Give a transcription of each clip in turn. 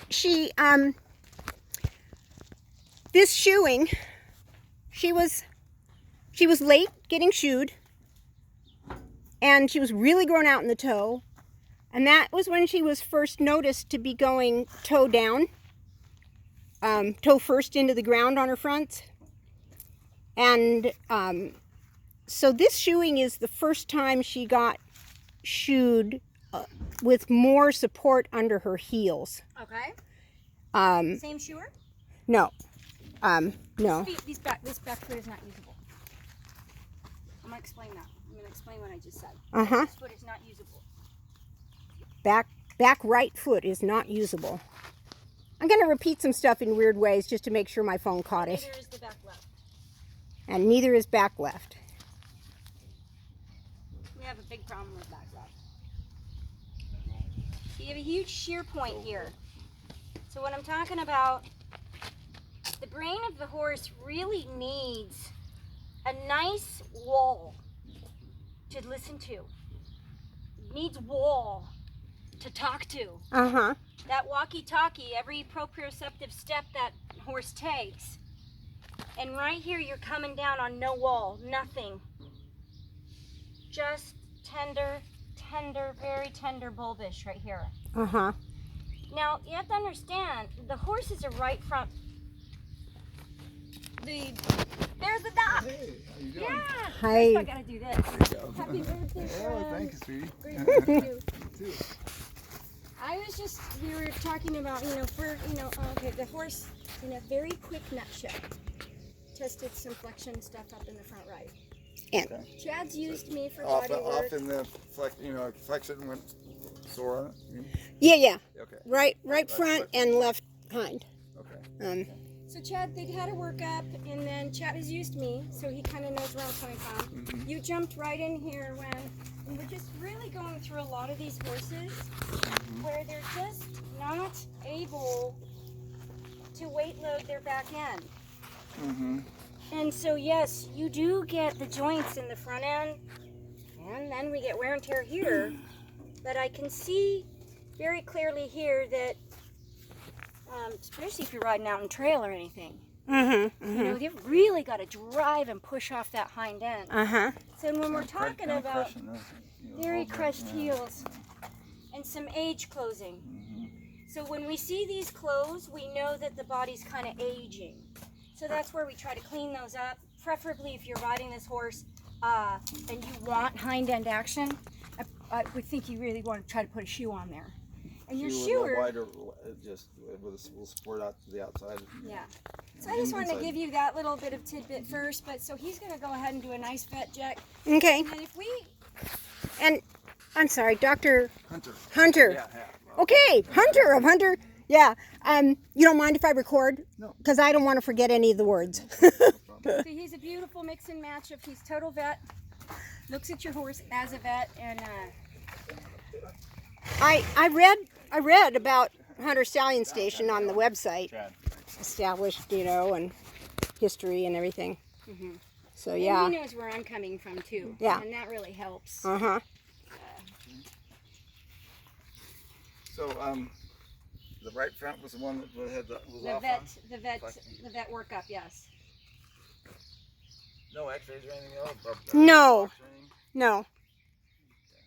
she this shoeing, she was late getting shoed, and she was really grown out in the toe, and that was when she was first noticed to be going toe down, toe first into the ground on her front. And so this shoeing is the first time she got shoed with more support under her heels. Okay. Same shoer? No. No. This back foot is not usable. I'm going to explain that. I'm going to explain what I just said. Uh-huh. This foot is not usable. Back right foot is not usable. I'm going to repeat some stuff in weird ways just to make sure my phone caught it. Neither is the back left. And neither is back left. We have a big problem with back left. So you have a huge shear point here. So what I'm talking about, the brain of the horse really needs a nice wall to listen to. It needs wall to talk to. Uh-huh. That walkie-talkie, every proprioceptive step that horse takes. And right here, you're coming down on no wall, nothing. Just tender, very tender bulbish right here. Uh-huh. Now, you have to understand, the horse is a right front. There's the doc. Hey, how you doing? Yeah. Hi. I gotta do this. There you go. Happy birthday, friend. Oh, thank you, sweetie. Great to see you. You too. I was just, we were talking about, okay, the horse, in a very quick nutshell, tested some flexion stuff up in the front right. And Chad's used me for Off, body work. off in the flexion went sore on it. yeah. Okay. Right front and left hind. Okay. So Chad, they'd had a workup, and then Chad has used me, so he kind of knows where I'm coming from. You jumped right in here and we're just really going through a lot of these horses where they're just not able to weight load their back end. And so yes, you do get the joints in the front end, and then we get wear and tear here, but I can see very clearly here that especially if you're riding out in trail or anything. You know, you've really got to drive and push off that hind end. So when we're talking about very crushed heels and some age closing. So when we see these close, we know that the body's kind of aging. So that's where we try to clean those up. Preferably if you're riding this horse and you want hind end action, I would think you really want to try to put a shoe on there. And your shoer, wider, just will support out to the outside. yeah. So I just wanted to give you that little bit of tidbit first, but so he's going to go ahead and do a nice vet check. Okay. And then if we, And I'm sorry, Dr. Hunter. Yeah. Well, Okay, Hunter of Hunter. Yeah. You don't mind if I record? No. Because I don't want to forget any of the words. so he's a beautiful mix and match of, he's total vet, looks at your horse as a vet, and I read about Hunter Stallion Station on the website. Established, and history and everything. So yeah. and he knows where I'm coming from too. Yeah. And that really helps. So the right front was the one that had was The off vet, on? the vet workup, yes. No X-rays or anything else? No. Box or anything? No.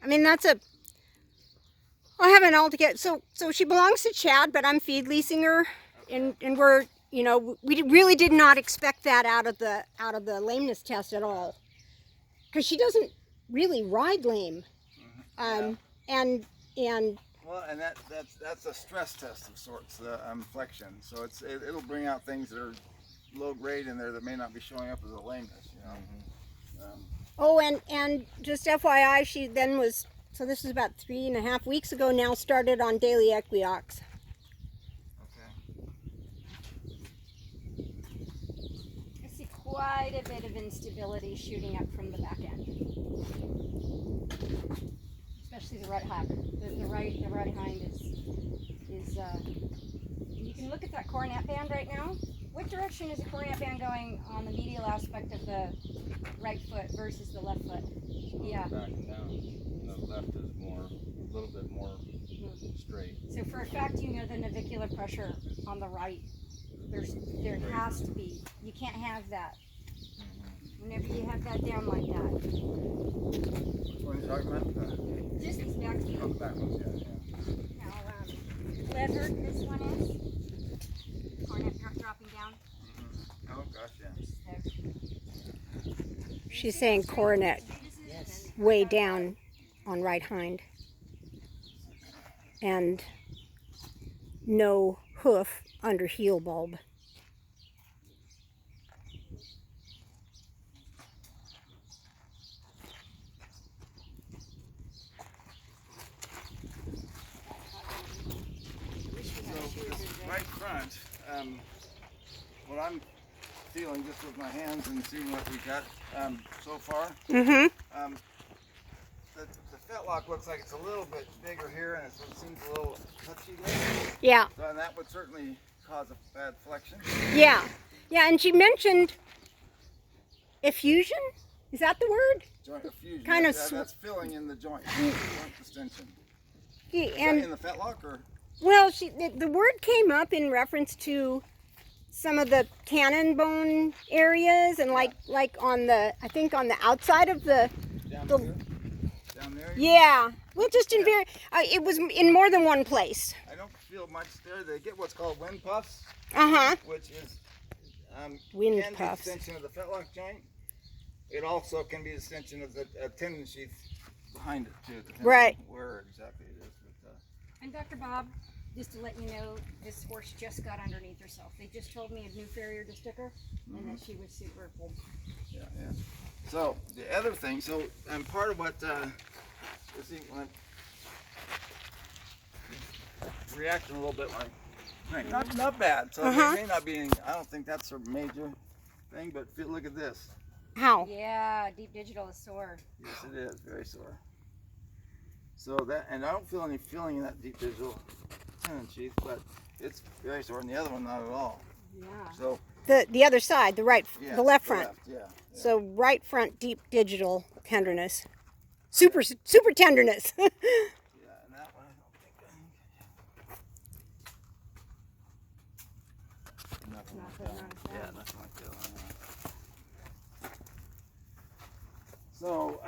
I mean, I haven't altogether. So she belongs to Chad, but I'm feed leasing her, and we're, we really did not expect that out of the lameness test at all, because she doesn't really ride lame, and Well, and that's a stress test of sorts, the flexion. So it'll bring out things that are low grade in there that may not be showing up as a lameness. oh, and just FYI, she then was. So this is about 3.5 weeks ago now, started on daily Equiox. Okay. I see quite a bit of instability shooting up from the back end. Especially the right hind. The right hind is you can look at that coronet band right now. What direction is the coronet band going on the medial aspect of the right foot versus the left foot? Yeah. Back and down. The left is a little bit more straight. So for a fact, you know the navicular pressure on the right. There has to be. You can't have that. Whenever you have that down like that. Which one are you talking about? Just these back feet. Oh, the back ones, yeah. How levered this one is. Cornet dropping down. Oh gosh, yeah. She's saying coronet way down on right hind. And no hoof under heel bulb. Right front, what I'm feeling just with my hands and seeing what we got so far, Mm-hmm. the fetlock looks like it's a little bit bigger here and it seems a little touchy there. Yeah. So, and that would certainly cause a bad flexion. Yeah. Yeah, and she mentioned effusion? Is that the word? Joint effusion. Kind of that's filling in the joint, joint distension. Yeah, Is and that in the fetlock or? well, the word came up in reference to some of the cannon bone areas and like on the, I think on the outside of the Down there? yeah. Well, just in very, it was in more than one place. I don't feel much there. They get what's called wind puffs, Uh-huh. which is Wind can puffs. be the extension of the fetlock joint. It also can be the extension of the tendon sheath behind it too. Depending Right. on where exactly it is. But, And Dr. Bob, just to let you know, this horse just got underneath herself. They just told me a new farrier to stick her, and that she was super full. yeah. So the other thing, part of what you see when I'm reacting a little bit like. Right, not bad. So Uh-huh. it may not be. I don't think that's a major thing. But look at this. How? Yeah, deep digital is sore. Yes, it is very sore. So that, and I don't feel any feeling in that deep digital tendon sheath, but it's very sore, and the other one not at all. Yeah. So The other side, the right, yeah, the left front. yeah. So right front deep digital tenderness. Super tenderness. Yeah, and that one I don't think. Nothing Not like putting that. on its Yeah, own. nothing like that. So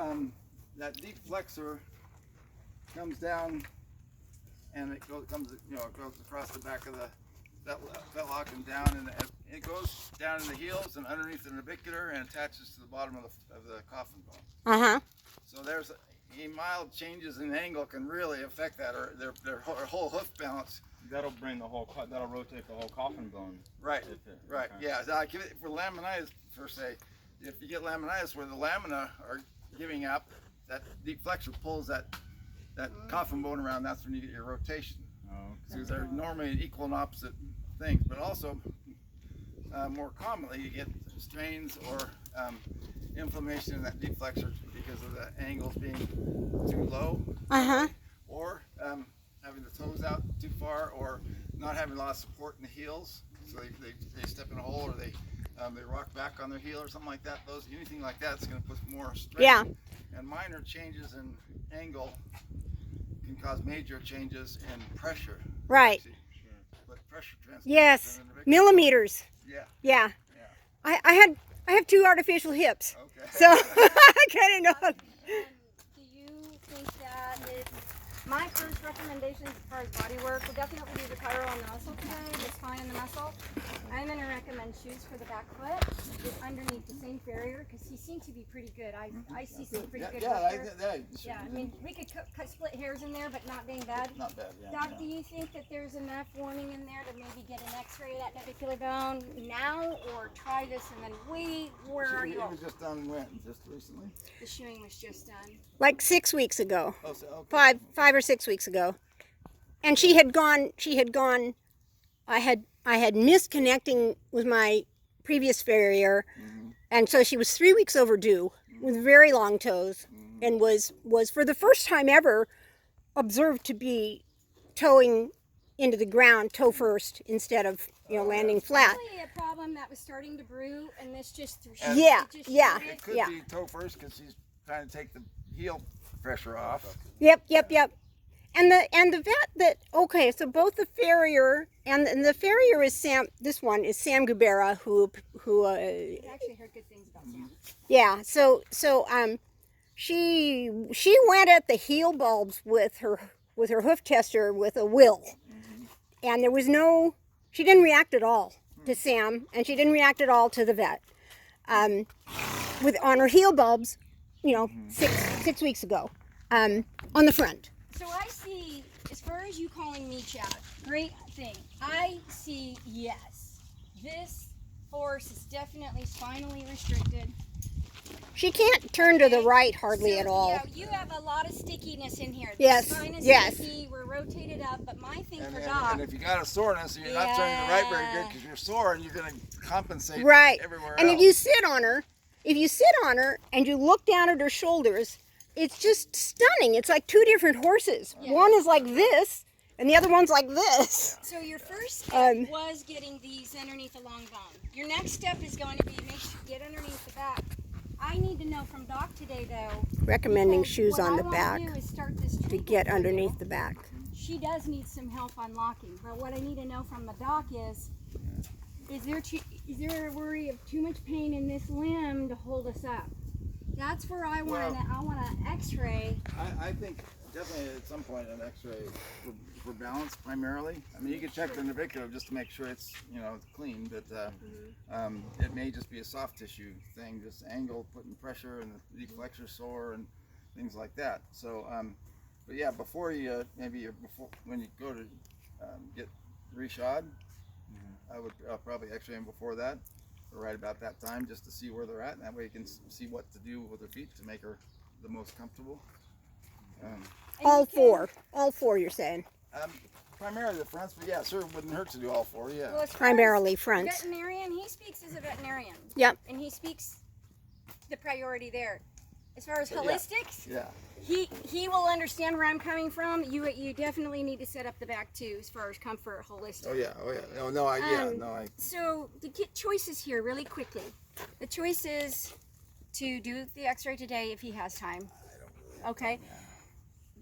that deep flexor comes down, and it comes across the back of the fetlock and down, and it goes down in the heels and underneath the navicular and attaches to the bottom of the coffin bone. Uh-huh. So there's a mild changes in angle can really affect that, or their whole hoof balance. That'll bring the whole, that'll rotate the whole coffin bone. Right, right, okay. yeah. Like for laminitis, per se, if you get laminitis where the lamina are giving up, that deep flexor pulls that coffin bone around. That's when you get your rotation. Oh, Because they're normally equal and opposite things, but also more commonly you get strains or inflammation in that deep flexor because of the angles being too low, Uh-huh. or having the toes out too far, or not having a lot of support in the heels, so they step in a hole, or they rock back on their heel or something like that. Anything like that's going to put more stress. Yeah. And minor changes in angle can cause major changes in pressure. Right. But pressure transfers. Yes. Millimeters. Yeah. Yeah. Yeah. I have two artificial hips. Okay. So I kind of know. Do you think that my first recommendation as far as body work will definitely be the Pyro on the muscle today, the spine and the muscle. I'm going to recommend shoes for the back foot with underneath the same farrier because he seemed to be pretty good. I see some pretty good work there. Yeah, I mean, we could cut split hairs in there, but not being bad. Not bad, yeah. Doc, do you think that there's enough warning in there to maybe get an x-ray of that navicular bone now, or try this and then wait? Where are you? It was just done when? Just recently? The shoeing was just done. Like 6 weeks ago. Oh, so, okay. 5 or 6 weeks ago. And she had gone, I had missed connecting with my previous farrier, and so she was 3 weeks overdue with very long toes, and was for the first time ever observed to be toeing into the ground toe first instead of landing flat. Probably a problem that was starting to brew, and this just Yeah, it just yeah. showed It it. could be toe first because she's trying to take the heel pressure off. Yep. And the vet that, okay, so both the farrier and the farrier is Sam. This one is Sam Gubera, who I actually heard good things about Sam. yeah. So she went at the heel bulbs with her hoof tester with a will, and there was no. She didn't react at all to Sam, and she didn't react at all to the vet. On her heel bulbs, you know, six weeks ago, on the front. So I see, as far as you calling me Chad, great thing. I see, yes, this horse is definitely spinally restricted. She can't turn to the right hardly at all. Yeah, you have a lot of stickiness in here. Yes, The spine is yes. sticky, we're rotated up, but my thing for And Doc, if you got a soreness, you're not turning the right very good because you're sore and you're going to compensate Right. everywhere And else. if you sit on her and you look down at her shoulders, it's just stunning. It's like two different horses. Yeah. One is like this, and the other one's like this. so your first step Um, was getting these underneath the long bone. Your next step is going to be make sure you get underneath the back. I need to know from Doc today, though. Recommending because shoes what on I the wanna back do is start this to treatment get for you. underneath the back. She does need some help unlocking, but what I need to know from the doc is there a worry of too much pain in this limb to hold us up? That's where I want an X-ray. I think definitely at some point an X-ray for balance primarily. I mean, you can check the navicular just to make sure it's clean, but it may just be a soft tissue thing, just angle, putting pressure, and the deep flexor sore and things like that. So, but yeah, before you when you go to get reshod, I would probably X-ray them before that, or right about that time, just to see where they're at, and that way you can see what to do with their feet to make her the most comfortable. All four, you're saying? Primarily the fronts, but yeah, it sure wouldn't hurt to do all four. Yeah. Well, as far Primarily as fronts. Veterinarian, he speaks as a veterinarian. Yep. And he speaks the priority there. As far as holistics, Yeah. he will understand where I'm coming from. You definitely need to set up the back too, as far as comfort, holistic. Oh yeah. Oh no, I. So the choices here really quickly. The choice is to do the X-ray today if he has time. Okay.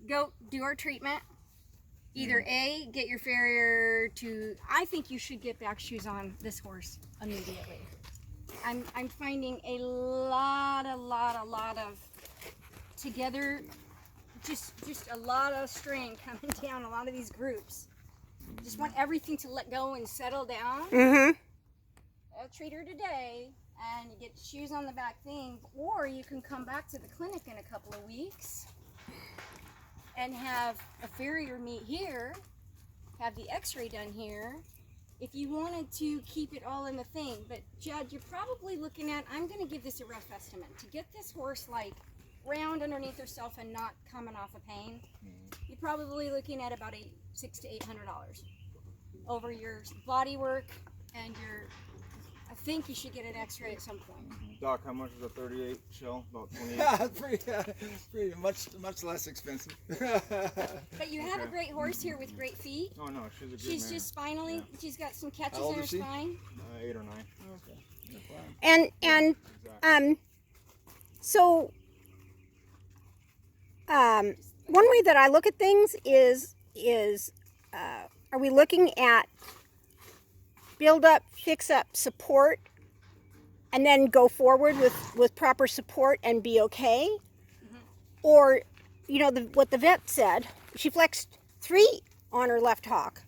Go do our treatment. Either A, get your farrier to. I think you should get back shoes on this horse immediately. I'm finding a lot of together, just a lot of strain coming down a lot of these groups. Just want everything to let go and settle down. Mm-hmm. I'll treat her today and you get shoes on the back thing, or you can come back to the clinic in a couple of weeks and have a farrier meet here, have the X-ray done here, if you wanted to keep it all in the thing. But Judd, you're probably looking at, I'm going to give this a rough estimate, to get this horse like round underneath herself and not coming off of pain, you're probably looking at about $600 to $800 over your body work and your. I think you should get an X-ray at some point. Doc, how much is a 38 shell? About 28. pretty much less expensive. But you have a great horse here with great feet. Oh no, she's a good She's man. just spinally. She's got some catches How old in her is she? spine. 8 or 9. Okay. And Exactly. so one way that I look at things is are we looking at build up, fix up, support, and then go forward with proper support and be okay? Or, what the vet said, she flexed 3 on her left hock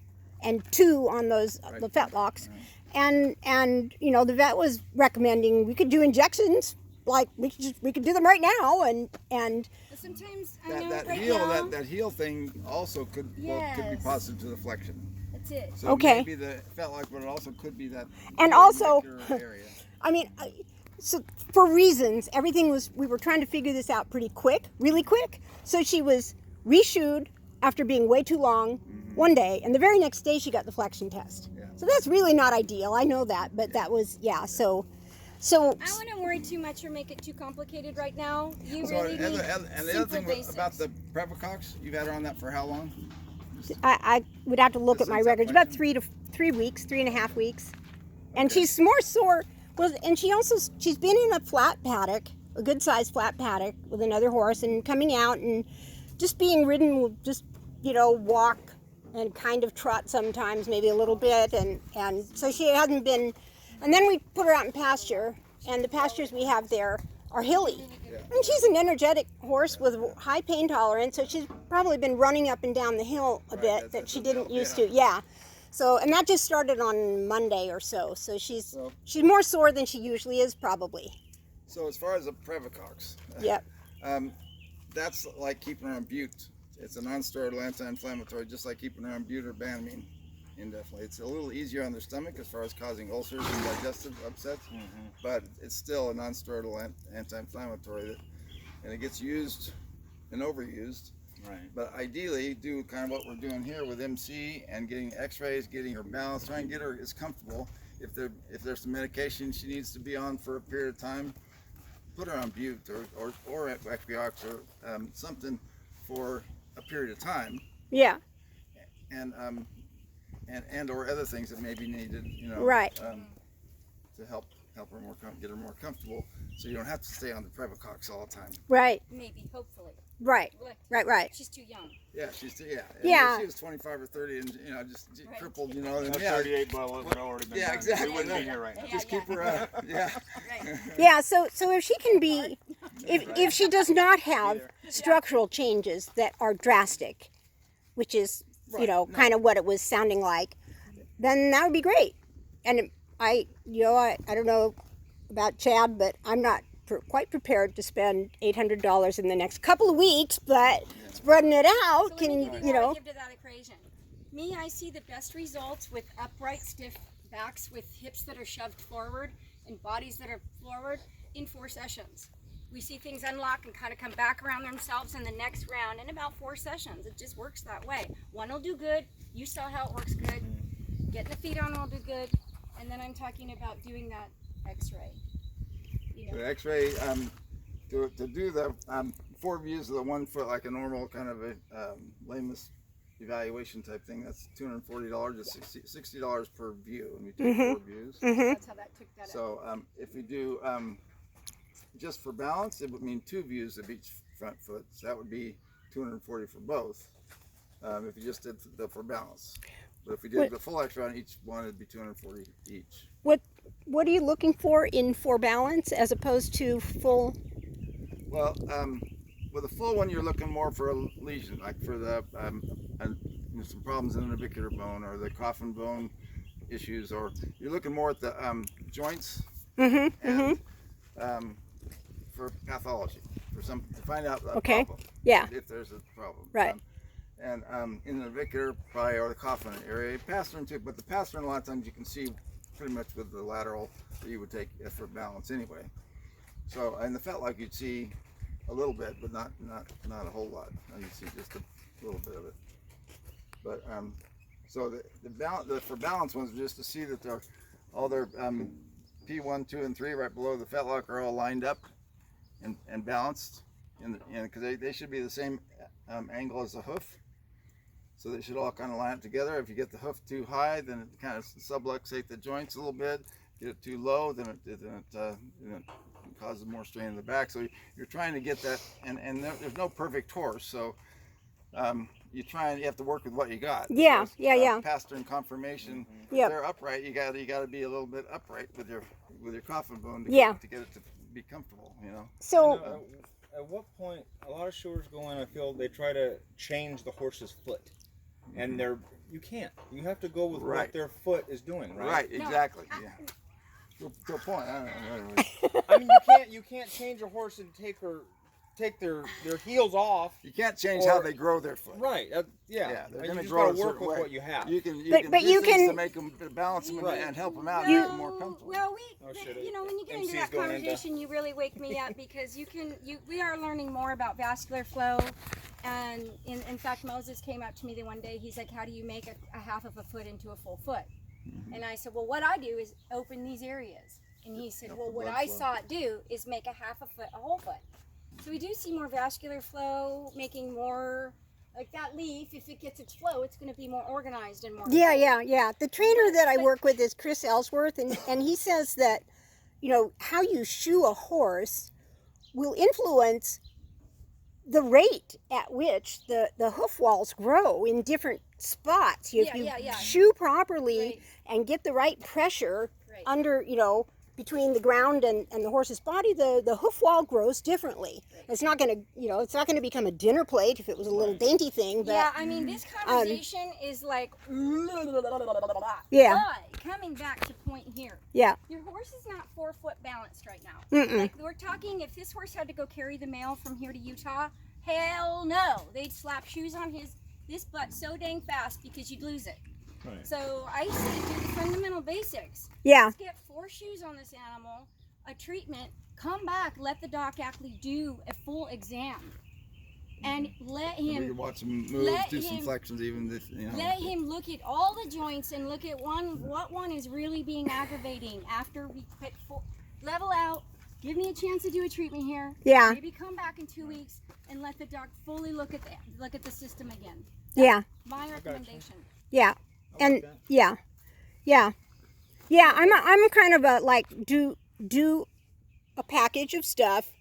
and 2 on those the fetlocks. And the vet was recommending we could do injections, like we could do them right now, and But sometimes I know That right heel now. that heel thing also could be Yes. positive to the flexion. That's it. So Okay. maybe the fetlock, but it also could be that. And heel also- molecular area. I mean, so for reasons, we were trying to figure this out pretty quick, really quick. So she was reshoed after being way too long one day, and the very next day she got the flexion test. Yeah. So that's really not ideal. I know that, but that was, yeah. So I wouldn't worry too much or make it too complicated right now. You So, really need and the other simple thing basics. about the Prevocox, you've had her on that for how long? I would have to look at my Since records. that About 3 weeks, 3.5 weeks, and she's more sore. And she's been in a flat paddock, a good sized flat paddock with another horse, and coming out and just being ridden with just walk and kind of trot sometimes, maybe a little bit, and so she hasn't been. And then we put her out in pasture, and the pastures we have there are hilly. And she's an energetic horse with high pain tolerance, so she's probably been running up and down the hill a bit that she didn't used to. Yeah. So, and that just started on Monday or so. So she's more sore than she usually is, probably. So as far as the Previcox, Yep. That's like keeping her on bute. It's a non-steroidal anti-inflammatory, just like keeping her on bute or Banamine. Indefinitely. It's a little easier on their stomach as far as causing ulcers and digestive upsets, but it's still a non-steroidal anti-inflammatory, and it gets used and overused. Right. But ideally, do kind of what we're doing here with MC and getting X-rays, getting her balanced, try and get her as comfortable. If there's some medication she needs to be on for a period of time, put her on bute or Equiox or something for a period of time. Yeah. And or other things that may be needed, Right. To help her get her more comfortable, so you don't have to stay on the Previcox all the time. Right. Maybe, hopefully. Right. Right. She's too young. Yeah, she's too, yeah. Yeah. If she was 25 or 30 and just Right. crippled, then At yeah. 38 bottles would already been Yeah, done. exactly. We wouldn't be here right now. Just keep her, yeah. Right. Yeah. So if she can be, if she does not have structural changes that are drastic, which is kind of what it was sounding like, then that would be great. And I don't know about Chad, but I'm not quite prepared to spend $800 in the next couple of weeks, but spreading it out So can, let me give you give to that equation. Me, I see the best results with upright, stiff backs with hips that are shoved forward and bodies that are forward in 4 sessions. We see things unlock and kind of come back around themselves in the next round in about 4 sessions. It just works that way. One will do good. You saw how it works good. Getting the feet on will do good. And then I'm talking about doing that x-ray. The X-ray, to do the 4 views of the 1 foot, like a normal kind of a lameness evaluation type thing, that's $240, just $60 per view, and we take 4 views. That's how that took that out. So if we do just for balance, it would mean 2 views of each front foot. So that would be $240 for both. If you just did for balance, but if we did the full X-ray on each one, it'd be $240 each. What are you looking for balance as opposed to full? Well, with a full one, you're looking more for a lesion, like for the some problems in the navicular bone or the coffin bone issues, or you're looking more at the joints and for pathology, to find out the problem. Yeah. If there's a problem. Right. And in the navicular, probably, or the coffin area, pastern too, but the pastern a lot of times you can see pretty much with the lateral that you would take for balance anyway. So in the fetlock you'd see a little bit, but not a whole lot. You'd see just a little bit of it. But so the for balance ones are just to see that all their P1, 2, and 3 right below the fetlock are all lined up and balanced, because they should be the same angle as the hoof. So they should all kind of line up together. If you get the hoof too high, then it kind of subluxate the joints a little bit. Get it too low, then it causes more strain in the back. So you're trying to get that, and there's no perfect horse. So you have to work with what you got. Yeah, so, yeah. Pastern conformation. Yep. If they're upright, you got to be a little bit upright with your coffin bone to Yeah. get it to be comfortable. So At what point, a lot of showers go in, I feel they try to change the horse's foot. And you can't. You have to go with what their foot is doing, right? Right, exactly. Yeah. To a point. I don't know. I mean, you can't change a horse and take their heels off. You can't change how they grow their foot. Right. Yeah, they're going to you grow just a gotta work certain with way. what you have. You can But do you things can- to make them balance them Right. and help them out and make them more comfortable. Well, when you get into MC's that going conversation, you really wake me up because we are learning more about vascular flow. And in fact, Moses came up to me the one day. He's like, "How do you make a half of a foot into a full foot?" And I said, "Well, what I do is open these areas." And he said, "Well, what I saw it do is make a half a foot a whole foot." So we do see more vascular flow, making more. Like that leaf, if it gets its flow, it's going to be more organized and more. yeah. The trainer that I work with is Chris Ellsworth, and he says that, how you shoe a horse will influence the rate at which the hoof walls grow in different spots. If you shoe properly and get the right pressure under, you know, between the ground and the horse's body, the hoof wall grows differently. It's not going to, you know, it's not going to become a dinner plate if it was a little dainty thing. But, yeah, I mean, this conversation is like, yeah. But coming back to point here, Yeah. your horse is not 4 foot balanced right now. Mm-mm. Like we're talking, if this horse had to go carry the mail from here to Utah, hell no, they'd slap shoes on this butt so dang fast because you'd lose it. Right. So I say do the fundamental basics. Yeah. Let's get 4 shoes on this animal, a treatment, come back, let the doc actually do a full exam. And let We him can watch him move, let do some him- flexions, even if, you know. let him look at all the joints and look at what one is really being aggravating after we put level out. Give me a chance to do a treatment here. Yeah. Maybe come back in 2 weeks and let the doc fully look at the system again. Yeah. My recommendation. Yeah. I And like that. yeah. I'm kind of a like do a package of stuff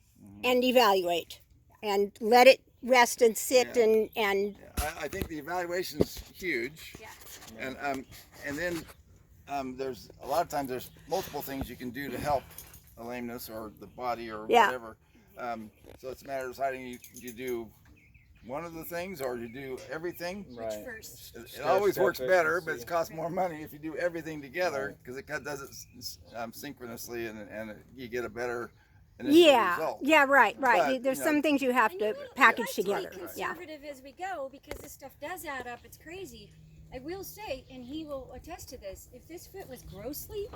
and evaluate and let it rest and sit and I think the evaluation's huge. Yeah. And then there's a lot of times there's multiple things you can do to help a lameness or the body or whatever. So it's a matter of deciding you do one of the things or you do everything. Right. First. It always works Step better, but efficiency. it costs more money if you do everything together because it does it synchronously and you get a better initial result. right. But, There's you know, some things you have And to you know, package I like together. to be Yeah. conservative as we go because this stuff does add up. It's crazy. I will say, and he will attest to this, if this foot was grossly,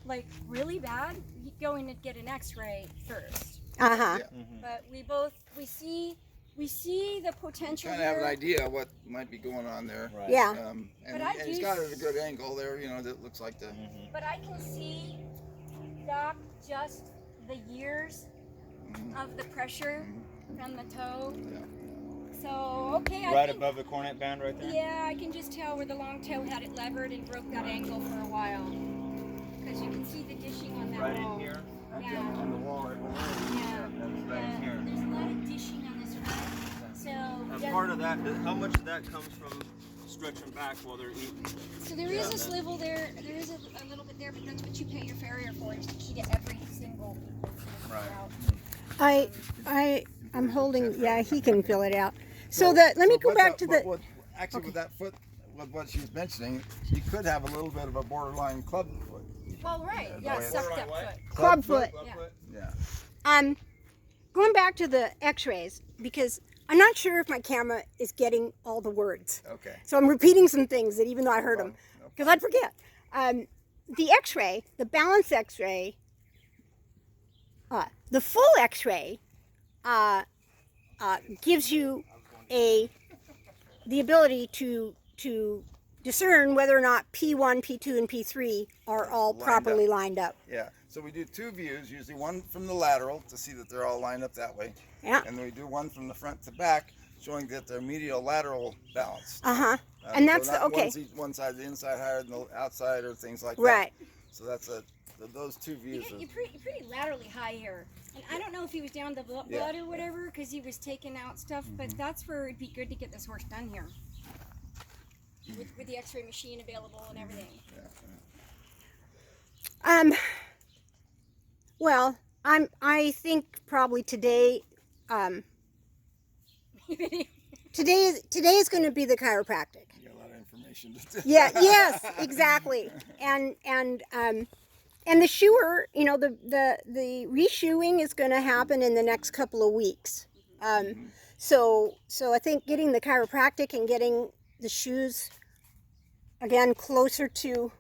like really bad, you'd go in and get an x-ray first. Uh-huh. Yeah. But we see the potential Kind of have an here. idea of what might be going on there. Right. Yeah. And But I he's do got it at a good angle there, you know, that looks like the. But I can see, Doc, just the years of the pressure from the toe. Yeah. So, okay, I Right think, above the cornet band right there? yeah, I can just tell where the long toe had it levered and broke that angle for a while. Because you can see the dishing on that Right wall. in here? Yeah. On the wall right below. Yeah. That's right in here. There's a lot of dishing on this front. So, And yeah, part of that, how much of that comes from stretching back while they're eating? so there is a swivel there. There is a little bit there, but that's what you pay your farrier for, is to key to every single Right. route. I'm holding, yeah, he can fill it out. So let me go back to the, Actually, with that foot, with what she's mentioning, you could have a little bit of a borderline club foot. Well, right. Yeah, sucked up foot. club foot. Yeah. Yeah. Going back to the x-rays, because I'm not sure if my camera is getting all the words. Okay. So I'm repeating some things that even though I heard them, No because I'd forget. The x-ray, the balance x-ray, the full x-ray gives you the ability to discern whether or not P1, P2, and P3 are all Lined properly up. lined up. Yeah. So we do 2 views, usually one from the lateral to see that they're all lined up that way. Yeah. And then we do one from the front to back, showing that they're medial lateral balanced. Uh-huh. And So that's not the, okay. One side, the inside higher than the outside, or things like Right. that. So that's those 2 views. You're pretty laterally high here. And I don't know if he was down the blood Yeah. or whatever, because he was taking out stuff, but that's where it'd be good to get this horse done here. With the x-ray machine available and everything. Well, I think probably today today is going to be the chiropractic. You got a lot of information to do. Yeah, yes, exactly. And the shoer, you know, the reshoeing is going to happen in the next couple of weeks. So I think getting the chiropractic and getting the shoes again closer to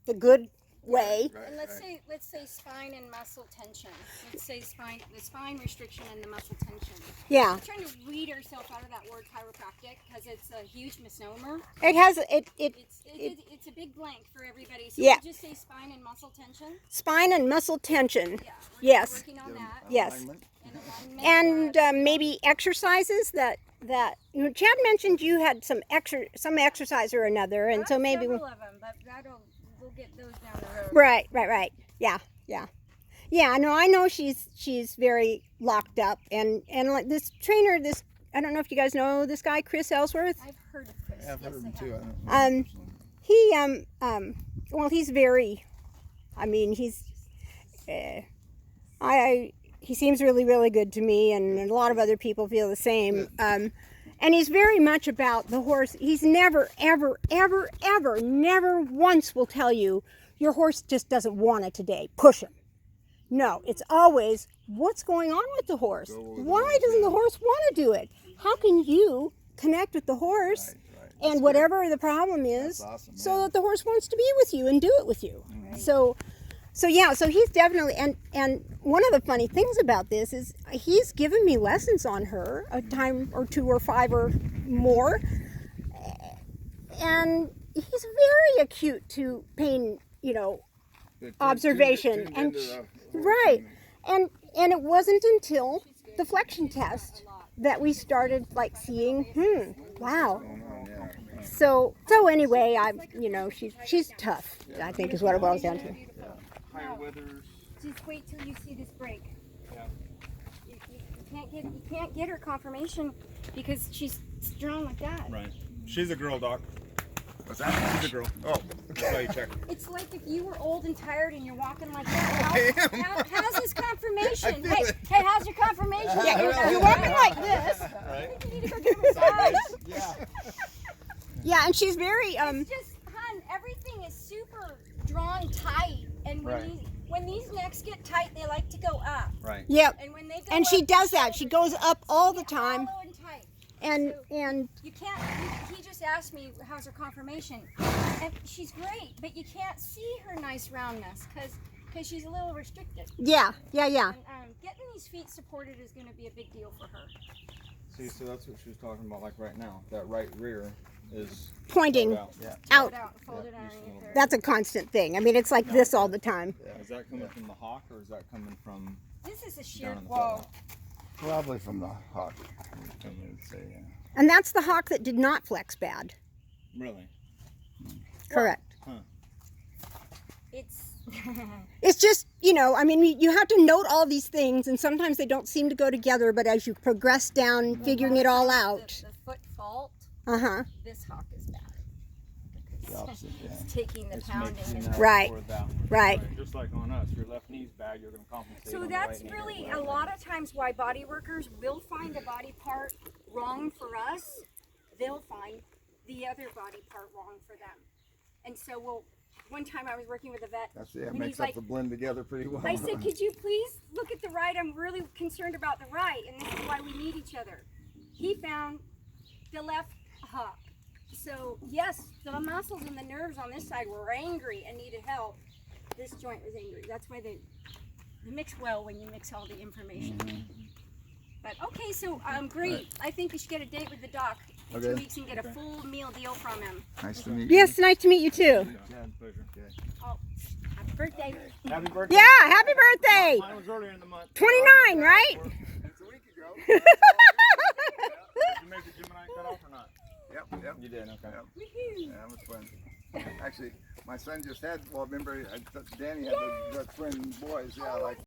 the good way. Right, And let's right. say spine and muscle tension. Let's say the spine restriction and the muscle tension. Yeah, We're trying to weed ourselves out of that word chiropractic because it's a huge misnomer. it has It's a big blank for everybody. So Yeah. we'll just say spine and muscle tension. spine and muscle tension. Yeah. Yes. Working on that. Yes. Alignment. And alignment. And maybe exercises that you know, Chad mentioned you had some exercise or another, and so maybe several of them, but we'll get those down the road. right. Yeah. Yeah, no, I know she's very locked up, and like this trainer, I don't know if you guys know this guy, Chris Ellsworth. I've heard of Chris. Yeah, I've heard yes, of him I too. have. He's very, I mean, he seems really, really good to me, and a lot of other people feel the same. And he's very much about the horse. He's never, ever, ever, ever, never once will tell you your horse just doesn't want it today. Push him. No, it's always what's going on with the horse. Why doesn't the horse want to do it? How can you connect with the horse and whatever the problem is, awesome, so that the horse wants to be with you and do it with you? So he's definitely, and one of the funny things about this is he's given me lessons on her a time or 2 or 5 or more, and he's very acute to pain, observation and right, and it wasn't until the flexion test that we started like seeing, wow. So anyway, she's tough, I think is what it boils down to. Higher withers. Just wait till you see this break. Yeah. You can't get her confirmation because she's strong like that. Right. She's a girl, Doc. What's that? She's a girl. Oh, that's how you check. It's like if you were old and tired and you're walking like that. How's his confirmation? Hey, how's your confirmation? Yeah, you're walking like this. I think you need to go get a massage. Yeah. Yeah, and she's very It's just, hon, everything is super drawn tight, and when these necks get tight, they like to go up. Right. Yep. And when they go And up, she does that. She goes up all the time. hollow and tight. And You can't. He just asked me how's her confirmation, and she's great, but you can't see her nice roundness because she's a little restricted. yeah. And, getting these feet supported is going to be a big deal for her. See, so that's what she was talking about, like right now. That right rear is Pointing out. Yeah. out. Fold it out and fold it underneath her. That's a constant thing. I mean, it's like this all the time. Is that coming from the hock or is that coming from This is a down sheared in the wall. fetlock? Probably from the hawk. I would say, yeah. And that's the hawk that did not flex bad. Really? Correct. It's It's just, I mean, you have to note all these things, and sometimes they don't seem to go together, but as you progress down, figuring it all out. The foot fault. Uh-huh. This hawk is bad. The opposite, yeah. It's taking the pounding. And Right. Right. Just like on us, your left knee's bad, you're going to compensate. So on the that's right knee. really a lot of times why body workers will find a body part wrong for us. They'll find the other body part wrong for them. And so one time I was working with a vet. That's it. and Makes he's up like, the blend together pretty well. I said, could you please look at the right? I'm really concerned about the right, and this is why we need each other. He found the left hawk. So yes, the muscles and the nerves on this side were angry and needed help. This joint was angry. That's why they mix well when you mix all the information. But okay, so great. Right. I think we should get a date with the doc in Okay. 2 weeks and get a full meal deal from him. Nice to meet you. Yes, nice to meet you too. Yeah, pleasure. Oh, happy birthday. Happy birthday. Yeah, happy birthday. Mine was earlier in the month. 29, right? It's a week ago. Did you make the Gemini cut off or not? Yep. You did, okay. Yep. Woohoo. Yeah, that was fun. Actually, my son just had, remember, Danny had the twin boys, yeah, like